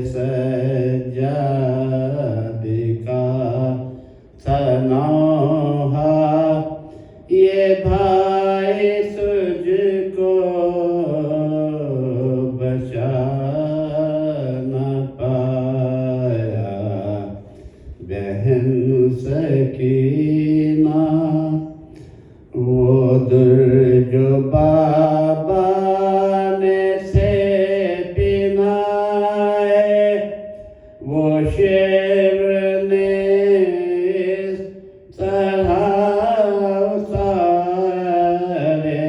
सज्जाद का सनौहा ये भाई तुझको बचा न पाया। बहन सकीना वो दूर जो बाबा ने से पिनाए, वो शेर ने उतारे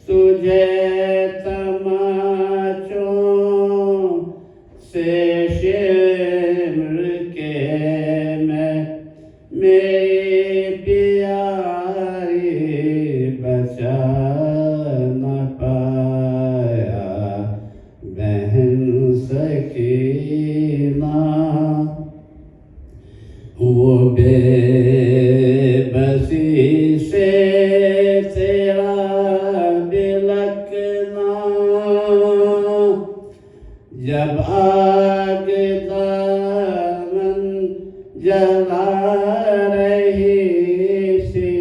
तुझे तमाचों से शिमर के मैं मेरी प्यारी बचा न पाया। बहन सकीना वो बेबसी से तेरा बिलकना, जब आग दामन जला रही थी,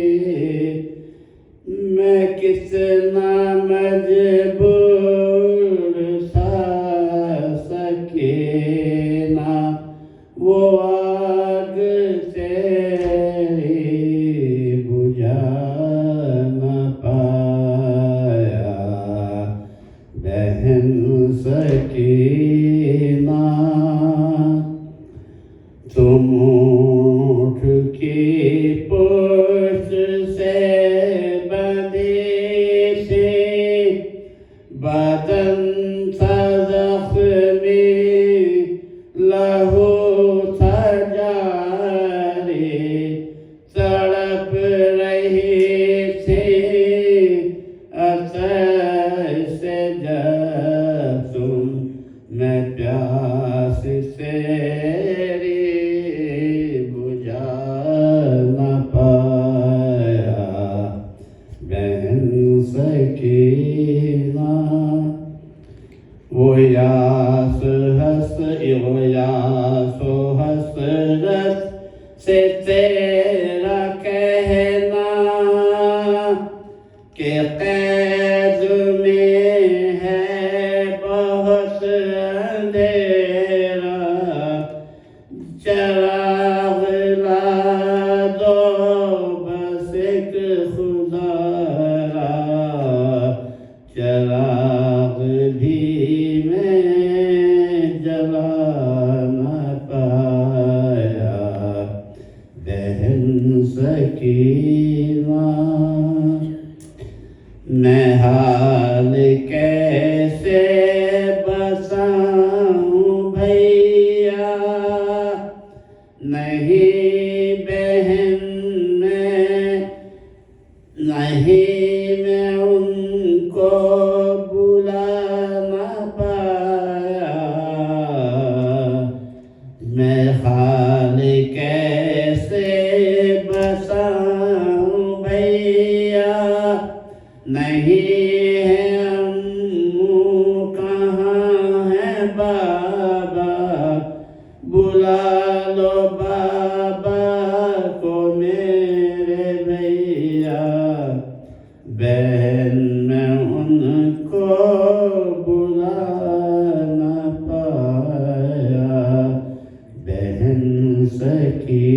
मैं कितना मजबूर था सकीना, वो आग तेरी बुझा न पाया। बहन सकीना तुम ऊँट की पोस्ट से बंधी थी, बदन था ज़ख्मी लहू था जारी, तड़प रही थी असर से जब तुम मैं प्यास तेरी बुझा न पाया। बहन सकीना वो यास हसरत से तेरा कहना कि कैद में है बहुत अंधेरा, चराग ला दो बस एक खुदारा, चराग भी मैं जला न पाया। बहन सकीना मैं हाल कैसे बताऊं भैया, नहीं बहन मैं उनको बुला न पाया। मैं हाल कैसे बताऊं भैया, नहीं है अम्मू कहाँ है बाबा, बुला लो बाबा को मेरे भैया। बहन मैं उनको बुला न पाया। बहन सकी